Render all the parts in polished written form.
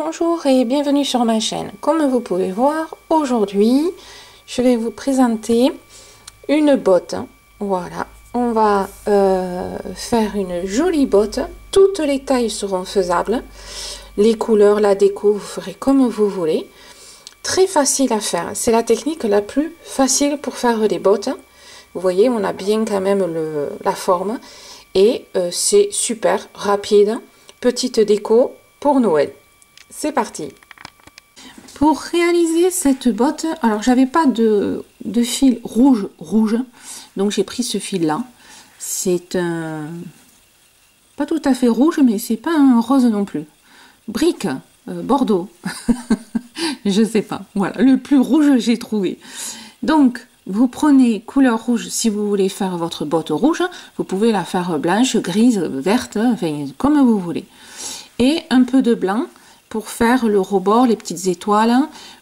Bonjour et bienvenue sur ma chaîne. Comme vous pouvez voir, aujourd'hui, je vais vous présenter une botte. Voilà, on va faire une jolie botte. Toutes les tailles seront faisables. Les couleurs, la déco, vous ferez comme vous voulez. Très facile à faire. C'est la technique la plus facile pour faire des bottes. Vous voyez, on a bien quand même la forme. Et c'est super rapide. Petite déco pour Noël. C'est parti. Pour réaliser cette botte, alors j'avais pas de fil rouge, donc j'ai pris ce fil là. C'est un pas tout à fait rouge, mais c'est pas un rose non plus. Brique, bordeaux, je sais pas. Voilà, le plus rouge j'ai trouvé. Donc vous prenez couleur rouge si vous voulez faire votre botte rouge. Vous pouvez la faire blanche, grise, verte, enfin comme vous voulez. Et un peu de blanc pour faire le rebord, les petites étoiles,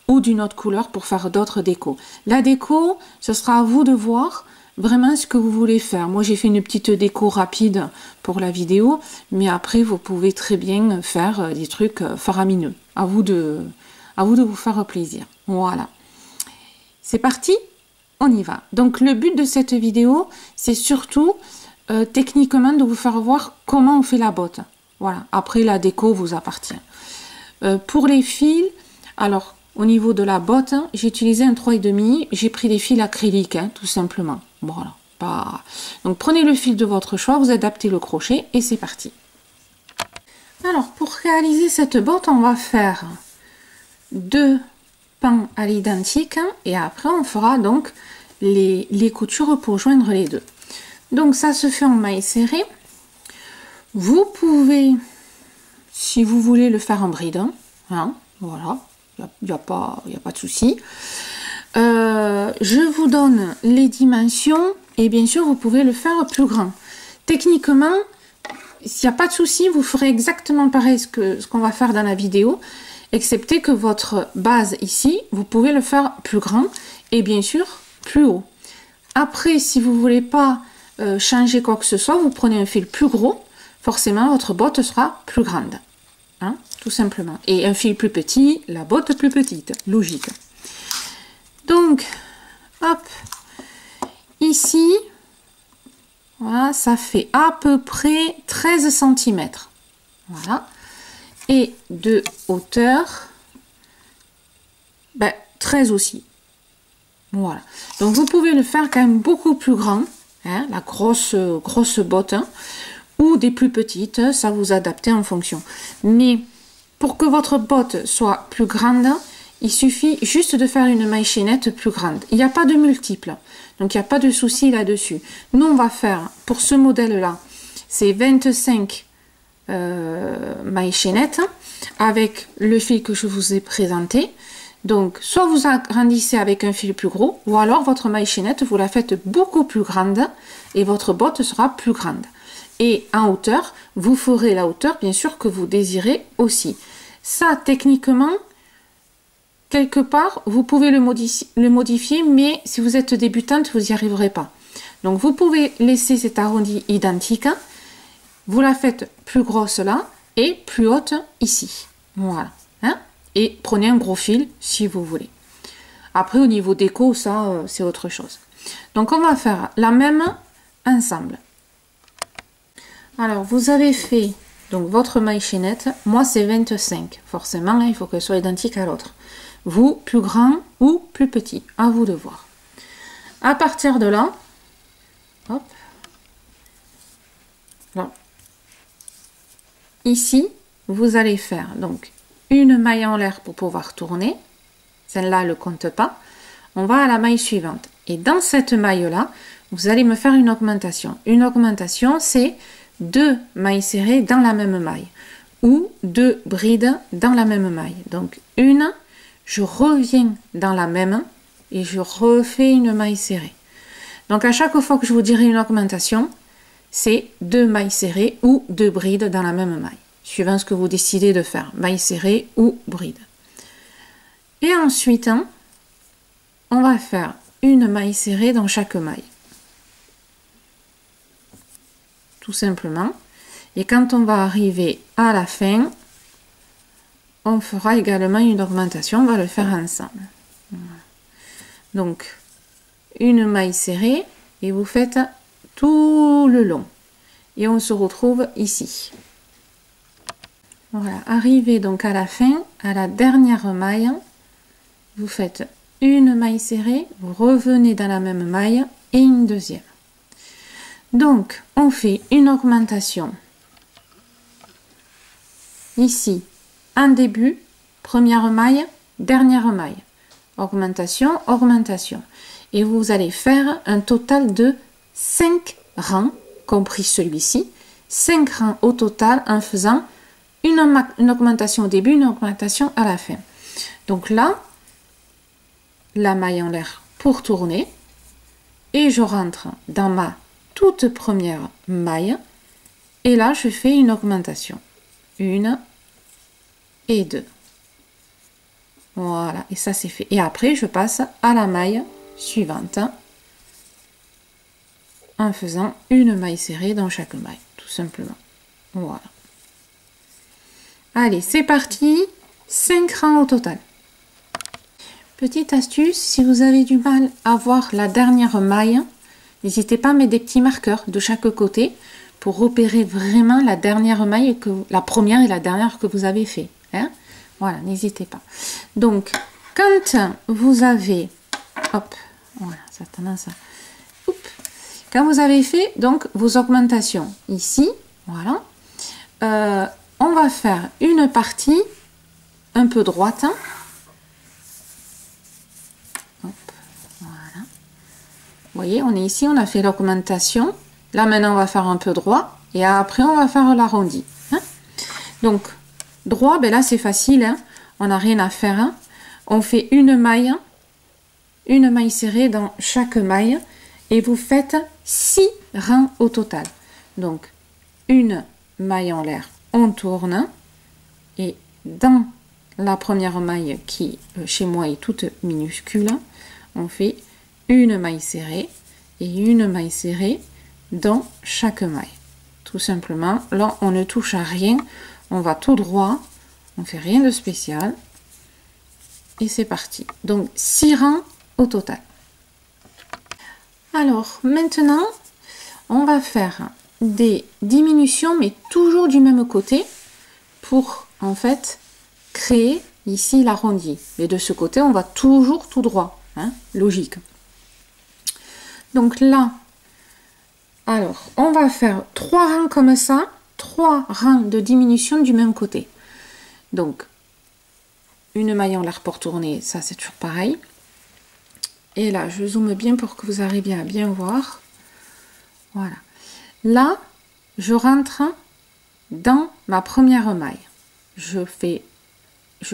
ou d'une autre couleur pour faire d'autres décos. La déco, ce sera à vous de voir vraiment ce que vous voulez faire. Moi, j'ai fait une petite déco rapide pour la vidéo, mais après, vous pouvez très bien faire des trucs faramineux. À vous de vous faire plaisir. Voilà. C'est parti, on y va. Donc, le but de cette vidéo, c'est surtout techniquement de vous faire voir comment on fait la botte. Voilà. Après, la déco vous appartient. Pour les fils, alors au niveau de la botte, j'ai utilisé un 3,5, j'ai pris des fils acryliques, tout simplement. Voilà. Donc prenez le fil de votre choix, vous adaptez le crochet et c'est parti. Alors pour réaliser cette botte, on va faire 2 pans à l'identique et après on fera donc les coutures pour joindre les deux. Donc ça se fait en maille serrée. Vous pouvez, si vous voulez, le faire en bride, hein, voilà, il n'y a pas de souci. Je vous donne les dimensions et bien sûr vous pouvez le faire plus grand. Techniquement, s'il n'y a pas de souci, vous ferez exactement pareil ce qu'on va faire dans la vidéo, excepté que votre base ici, vous pouvez le faire plus grand et bien sûr plus haut. Après, si vous voulez pas changer quoi que ce soit, vous prenez un fil plus gros. Forcément, votre botte sera plus grande, hein, tout simplement. Et un fil plus petit, la botte plus petite, logique. Donc, hop, ici, voilà, ça fait à peu près 13 cm. Voilà. Et de hauteur, 13 aussi. Voilà. Donc, vous pouvez le faire quand même beaucoup plus grand, hein, la grosse botte, hein, ou des plus petites, ça vous adaptez en fonction. Mais pour que votre botte soit plus grande, il suffit juste de faire une maille chaînette plus grande. Il n'y a pas de multiple, donc il n'y a pas de souci là-dessus. Nous, on va faire, pour ce modèle-là, c'est 25 mailles chaînettes avec le fil que je vous ai présenté. Donc, soit vous agrandissez avec un fil plus gros, ou alors votre maille chaînette, vous la faites beaucoup plus grande et votre botte sera plus grande. Et en hauteur, vous ferez la hauteur, bien sûr, que vous désirez aussi. Ça, techniquement, quelque part, vous pouvez le modifier, mais si vous êtes débutante, vous n'y arriverez pas. Donc, vous pouvez laisser cet arrondi identique. Vous la faites plus grosse là et plus haute ici. Voilà. Hein? Et prenez un gros fil si vous voulez. Après, au niveau déco, ça, c'est autre chose. Donc, on va faire la même ensemble. Alors, vous avez fait donc votre maille chaînette. Moi, c'est 25. Forcément, là, il faut qu'elle soit identique à l'autre. Vous, plus grand ou plus petit, à vous de voir. À partir de là, hop, là, ici, vous allez faire donc une maille en l'air pour pouvoir tourner. Celle-là, elle ne compte pas. On va à la maille suivante. Et dans cette maille-là, vous allez me faire une augmentation. Une augmentation, c'est 2 mailles serrées dans la même maille ou 2 brides dans la même maille. Donc une, je reviens dans la même et je refais une maille serrée. Donc à chaque fois que je vous dirai une augmentation, c'est 2 mailles serrées ou 2 brides dans la même maille, suivant ce que vous décidez de faire, maille serrée ou bride. Et ensuite, on va faire une maille serrée dans chaque maille. Tout simplement. Et quand on va arriver à la fin, on fera également une augmentation, on va le faire ensemble. Voilà. Donc, une maille serrée et vous faites tout le long. Et on se retrouve ici. Voilà, arrivé donc à la fin, à la dernière maille, vous faites une maille serrée, vous revenez dans la même maille et une deuxième. Donc, on fait une augmentation ici, en début, première maille, dernière maille. Augmentation, augmentation. Et vous allez faire un total de 5 rangs, compris celui-ci, 5 rangs au total en faisant une augmentation au début, une augmentation à la fin. Donc là, la maille en l'air pour tourner et je rentre dans ma toute première maille et là je fais une augmentation. 1 et 2. Voilà, et ça c'est fait. Et après je passe à la maille suivante en faisant une maille serrée dans chaque maille, tout simplement. Voilà. Allez, c'est parti, 5 rangs au total. Petite astuce, si vous avez du mal à voir la dernière maille, n'hésitez pas à mettre des petits marqueurs de chaque côté pour repérer vraiment la dernière maille, la première et la dernière que vous avez fait. Hein? Voilà, n'hésitez pas. Donc, quand vous avez, hop, voilà, ça a tendance à, oups, quand vous avez fait donc vos augmentations ici, voilà, on va faire une partie un peu droite. Hop, voilà. Vous voyez, on est ici, on a fait l'augmentation. Là, maintenant, on va faire un peu droit. Et après, on va faire l'arrondi. Hein? Donc, droit, ben là, c'est facile. Hein? On n'a rien à faire. Hein? On fait une maille serrée dans chaque maille. Et vous faites 6 rangs au total. Donc, une maille en l'air, on tourne. Et dans la première maille qui, chez moi, est toute minuscule, on fait une maille serrée et une maille serrée dans chaque maille. Tout simplement, là, on ne touche à rien. On va tout droit. On fait rien de spécial. Et c'est parti. Donc, 6 rangs au total. Alors, maintenant, on va faire des diminutions, mais toujours du même côté, pour, en fait, créer ici l'arrondi. Mais de ce côté, on va toujours tout droit. Hein, logique. Donc là, alors, on va faire 3 rangs comme ça, 3 rangs de diminution du même côté. Donc, une maille en l'air pour tourner, ça c'est toujours pareil. Et là, je zoome bien pour que vous arriviez à bien voir. Voilà. Là, je rentre dans ma première maille. Je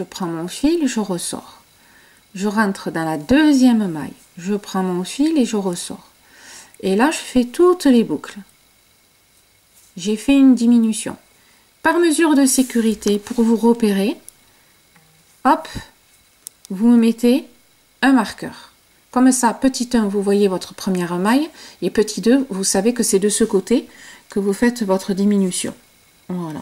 prends mon fil, je ressors. Je rentre dans la deuxième maille. Je prends mon fil et je ressors. Et là, je fais toutes les boucles. J'ai fait une diminution. Par mesure de sécurité, pour vous repérer, hop, vous me mettez un marqueur. Comme ça, petit 1, vous voyez votre première maille, et petit 2, vous savez que c'est de ce côté que vous faites votre diminution. Voilà.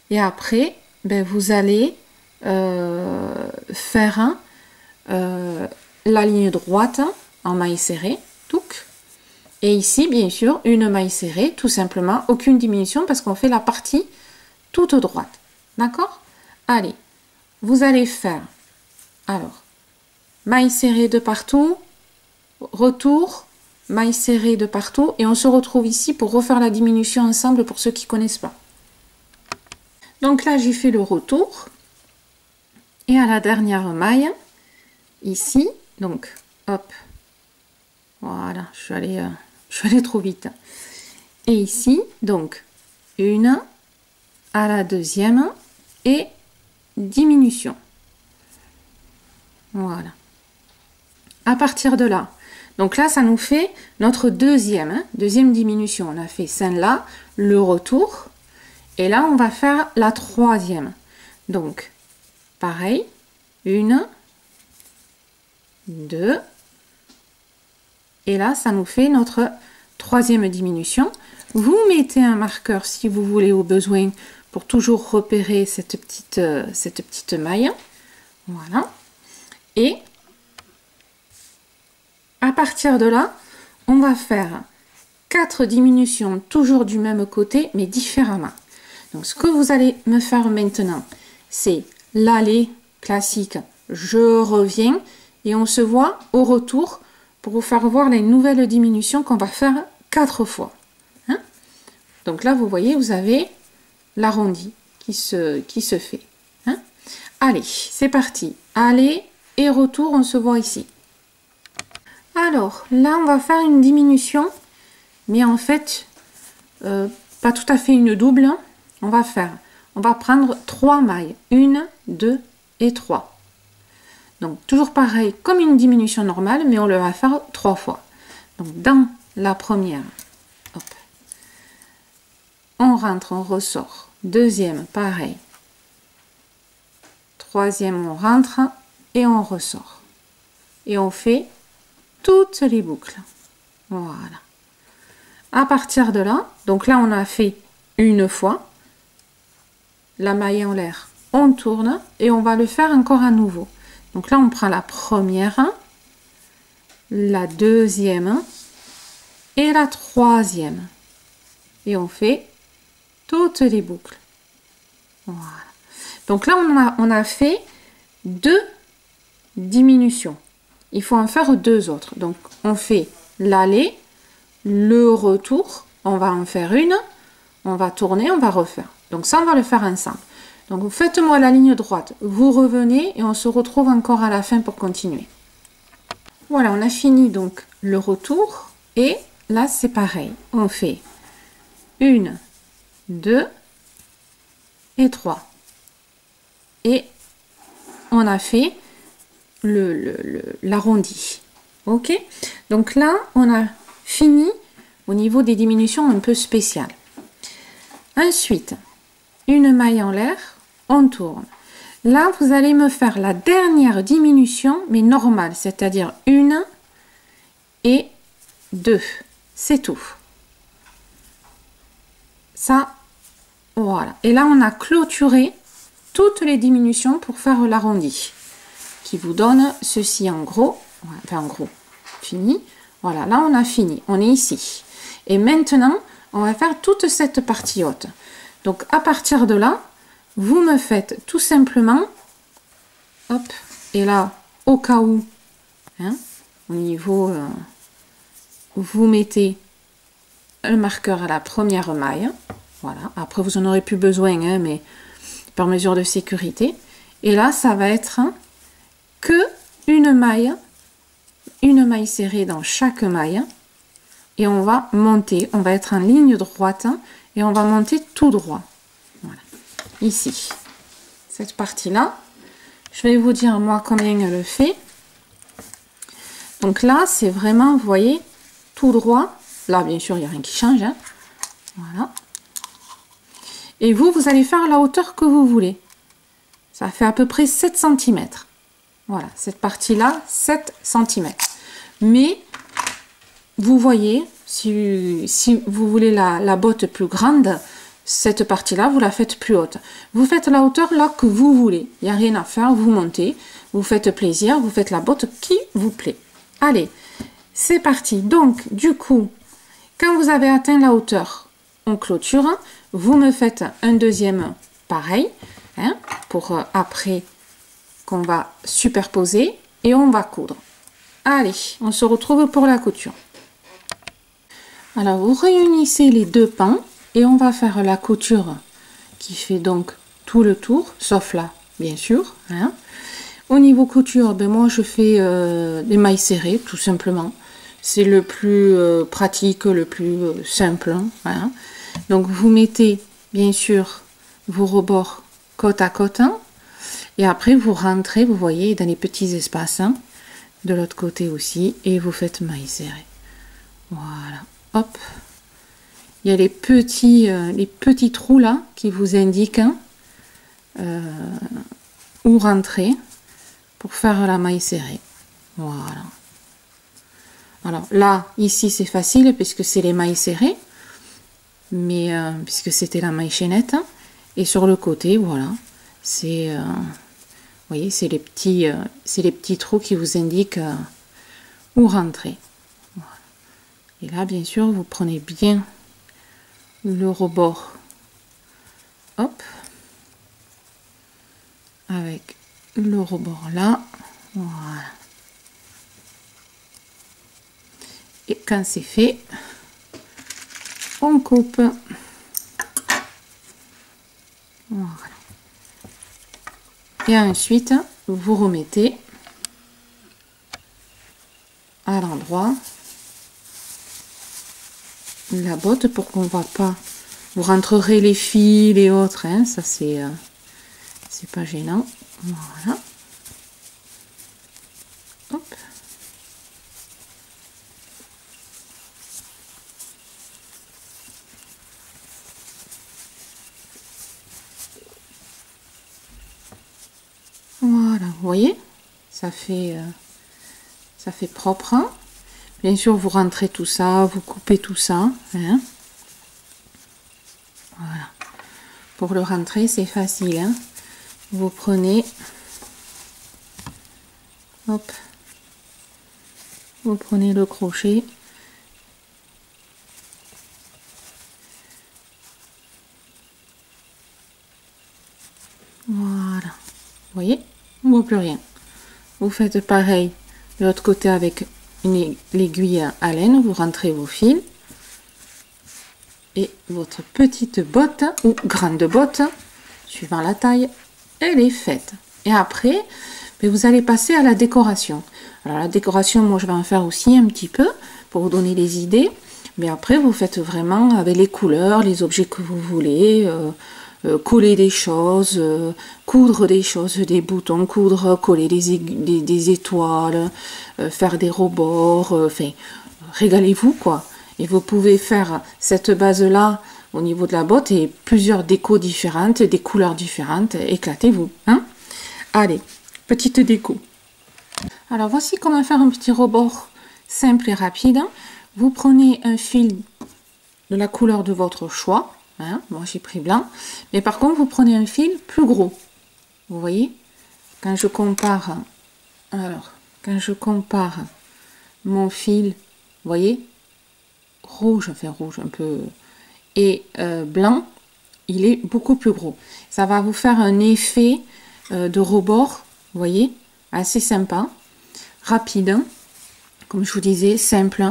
Et après, ben, vous allez faire la ligne droite en maille serrée. Touc. Et ici, bien sûr, une maille serrée, tout simplement, aucune diminution parce qu'on fait la partie toute droite. D'accord? Allez, vous allez faire, alors, maille serrée de partout, retour, maille serrée de partout, et on se retrouve ici pour refaire la diminution ensemble pour ceux qui ne connaissent pas. Donc là, j'ai fait le retour, et à la dernière maille, ici, donc, hop, voilà, je suis allée trop vite. Et ici, donc, une à la deuxième, et diminution. Voilà. À partir de là, donc là, ça nous fait notre deuxième diminution. On a fait celle-là, le retour. Et là, on va faire la troisième. Donc, pareil, 1, 2. Et là, ça nous fait notre troisième diminution. Vous mettez un marqueur si vous voulez au besoin pour toujours repérer cette petite maille. Voilà. Et à partir de là, on va faire 4 diminutions toujours du même côté, mais différemment. Donc, ce que vous allez me faire maintenant, c'est l'aller classique. Je reviens et on se voit au retour pour vous faire voir les nouvelles diminutions qu'on va faire 4 fois. Hein? Donc là, vous voyez, vous avez l'arrondi qui se fait. Hein? Allez, c'est parti. Aller et retour, on se voit ici. Alors, là, on va faire une diminution, mais en fait, pas tout à fait une double. On va prendre 3 mailles. 1, 2 et 3. Donc, toujours pareil, comme une diminution normale, mais on le va faire 3 fois. Donc, dans la première, hop, on rentre, on ressort. Deuxième, pareil. Troisième, on rentre et on ressort. Et on fait toutes les boucles. Voilà. À partir de là, donc là, on a fait une fois. La maille en l'air, on tourne et on va le faire encore à nouveau. Donc là, on prend la première, la deuxième et la troisième. Et on fait toutes les boucles. Voilà. Donc là, on a fait 2 diminutions. Il faut en faire 2 autres. Donc, on fait l'aller, le retour. On va en faire une. On va tourner, on va refaire. Donc ça, on va le faire ensemble. Donc, faites-moi la ligne droite. Vous revenez et on se retrouve encore à la fin pour continuer. Voilà, on a fini donc le retour. Et là, c'est pareil. On fait 1, 2 et 3. Et on a fait l'arrondi. Ok? Donc là, on a fini au niveau des diminutions un peu spéciales. Ensuite, une maille en l'air, on tourne. Là, vous allez me faire la dernière diminution, mais normale, c'est-à-dire 1 et 2. C'est tout. Ça, voilà. Et là, on a clôturé toutes les diminutions pour faire l'arrondi, qui vous donne ceci en gros. Enfin, en gros, fini. Voilà, là, on a fini. On est ici. Et maintenant, on va faire toute cette partie haute. Donc, à partir de là, vous me faites tout simplement, hop, et là, au cas où, hein, au niveau, vous mettez le marqueur à la première maille. Voilà, après, vous en aurez plus besoin, hein, mais par mesure de sécurité. Et là, ça va être que une maille serrée dans chaque maille. Et on va monter, on va être en ligne droite et on va monter tout droit. Voilà, ici. Cette partie-là, je vais vous dire moi combien elle fait. Donc là, c'est vraiment, vous voyez, tout droit. Là, bien sûr, il n'y a rien qui change. Hein. Voilà. Et vous allez faire la hauteur que vous voulez. Ça fait à peu près 7 cm. Voilà, cette partie-là, 7 cm. Mais, vous voyez, si vous voulez la botte plus grande, cette partie-là, vous la faites plus haute. Vous faites la hauteur là que vous voulez. Il n'y a rien à faire, vous montez, vous faites plaisir, vous faites la botte qui vous plaît. Allez, c'est parti. Donc, du coup, quand vous avez atteint la hauteur, on clôture. Vous me faites un deuxième pareil, hein, pour après qu'on va superposer et on va coudre. Allez, on se retrouve pour la couture. Alors, vous réunissez les deux pans et on va faire la couture qui fait donc tout le tour, sauf là, bien sûr. Hein. Au niveau couture, ben moi je fais des mailles serrées, tout simplement. C'est le plus pratique, le plus simple. Hein. Donc, vous mettez, bien sûr, vos rebords côte à côte. Hein, et après, vous rentrez, vous voyez, dans les petits espaces. Hein, de l'autre côté aussi. Et vous faites mailles serrées. Voilà. Hop. Il y a les petits trous là qui vous indiquent où rentrer pour faire la maille serrée. Voilà. Alors là, ici, c'est facile puisque c'est les mailles serrées. Mais puisque c'était la maille chaînette. Et sur le côté, voilà, c'est, vous voyez, c'est les petits trous qui vous indiquent où rentrer. Voilà. Et là, bien sûr, vous prenez bien le rebord, hop, avec le rebord là, voilà. Et quand c'est fait, on coupe. Voilà. Et ensuite, vous remettez à l'endroit la botte pour qu'on ne voit pas. Vous rentrerez les fils et autres, hein, ça c'est pas gênant. Voilà. Hop. Voilà, vous voyez, ça fait propre. Hein. Bien sûr, vous rentrez tout ça, vous coupez tout ça. Hein. Voilà. Pour le rentrer, c'est facile. Hein. Vous prenez, hop, vous prenez le crochet. Voilà. Vous voyez, on ne voit plus rien. Vous faites pareil de l'autre côté avec l'aiguille à laine, vous rentrez vos fils et votre petite botte ou grande botte, suivant la taille, elle est faite. Et après, vous allez passer à la décoration. Alors la décoration, moi je vais en faire aussi un petit peu pour vous donner des idées, mais après vous faites vraiment avec les couleurs, les objets que vous voulez. Coller des choses, coudre des choses, des boutons, coller des étoiles, faire des rebords, enfin, régalez-vous quoi. Et vous pouvez faire cette base-là au niveau de la botte et plusieurs décos différentes, des couleurs différentes, éclatez-vous. Hein. Allez, petite déco. Alors voici comment faire un petit rebord simple et rapide. Vous prenez un fil de la couleur de votre choix. Hein, moi j'ai pris blanc, mais par contre vous prenez un fil plus gros. Vous voyez, quand je compare, mon fil, vous voyez, rouge, enfin rouge un peu, et blanc, il est beaucoup plus gros. Ça va vous faire un effet de rebord, vous voyez, assez sympa, rapide, comme je vous disais, simple,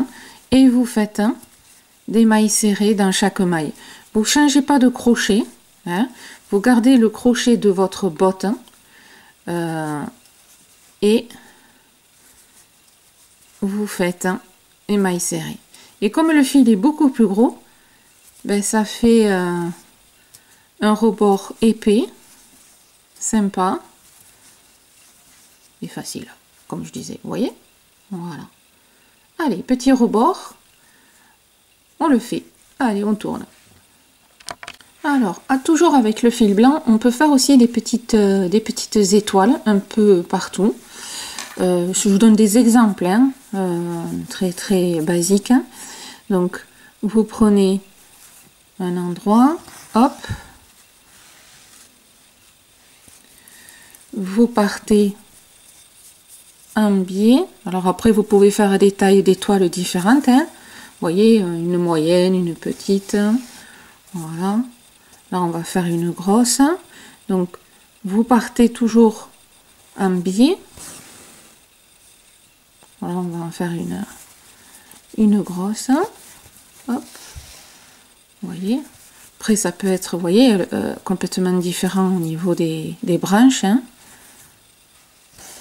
et vous faites des mailles serrées dans chaque maille. Vous ne changez pas de crochet, hein, vous gardez le crochet de votre botte et vous faites une maille serrée. Et comme le fil est beaucoup plus gros, ben, ça fait un rebord épais, sympa et facile, comme je disais, vous voyez, voilà. Allez, petit rebord, on le fait, allez, on tourne. Alors, toujours avec le fil blanc, on peut faire aussi des petites étoiles un peu partout. Je vous donne des exemples, hein, très très basiques. Hein. Donc, vous prenez un endroit, hop, vous partez un biais. Alors après, vous pouvez faire des tailles d'étoiles différentes. Hein. Vous voyez, une moyenne, une petite, voilà. Là, on va faire une grosse. Donc, vous partez toujours en biais. Voilà, on va en faire une grosse. Hop. Vous voyez. Après, ça peut être, vous voyez, complètement différent au niveau des branches. Hein.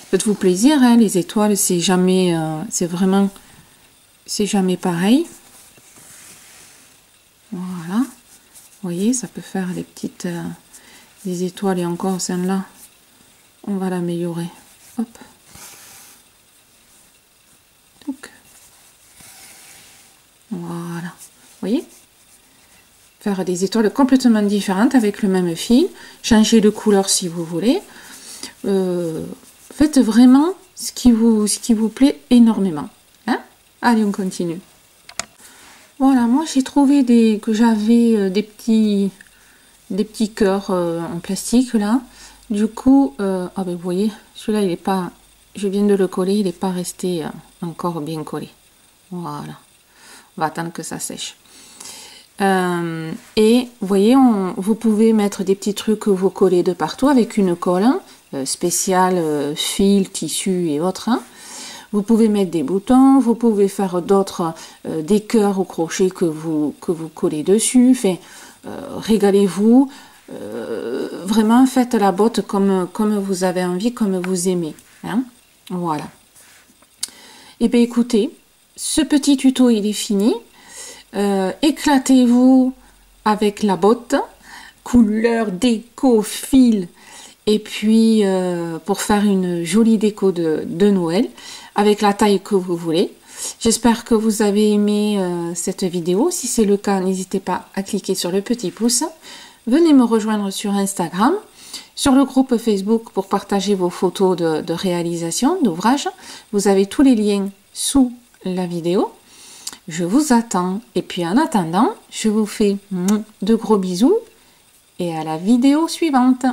Faites-vous plaisir, hein, les étoiles, c'est jamais, c'est jamais pareil. Voilà. Vous voyez, ça peut faire des petites des étoiles et encore celle-là, on va l'améliorer. Hop. Donc. Voilà. Vous voyez? Faire des étoiles complètement différentes avec le même fil. Changer de couleur si vous voulez. Faites vraiment ce qui vous plaît énormément. Hein? Allez, on continue. Voilà, moi j'ai trouvé que j'avais des des petits cœurs en plastique là. Du coup, ah ben vous voyez, celui-là il est pas, je viens de le coller, il n'est pas resté encore bien collé. Voilà, on va attendre que ça sèche. Et vous voyez, vous pouvez mettre des petits trucs que vous collez de partout avec une colle spéciale, fil, tissu et autres. Hein. Vous pouvez mettre des boutons, vous pouvez faire d'autres, des cœurs au crochet que vous collez dessus. Enfin, régalez-vous. Vraiment, faites la botte comme vous avez envie, comme vous aimez. Hein. Voilà. Et bien écoutez, ce petit tuto il est fini. Éclatez-vous avec la botte, couleur, déco, fil, et puis pour faire une jolie déco de Noël, avec la taille que vous voulez. J'espère que vous avez aimé cette vidéo. Si c'est le cas, n'hésitez pas à cliquer sur le petit pouce. Venez me rejoindre sur Instagram, sur le groupe Facebook pour partager vos photos de réalisation d'ouvrages. Vous avez tous les liens sous la vidéo. Je vous attends et puis en attendant, je vous fais de gros bisous et à la vidéo suivante.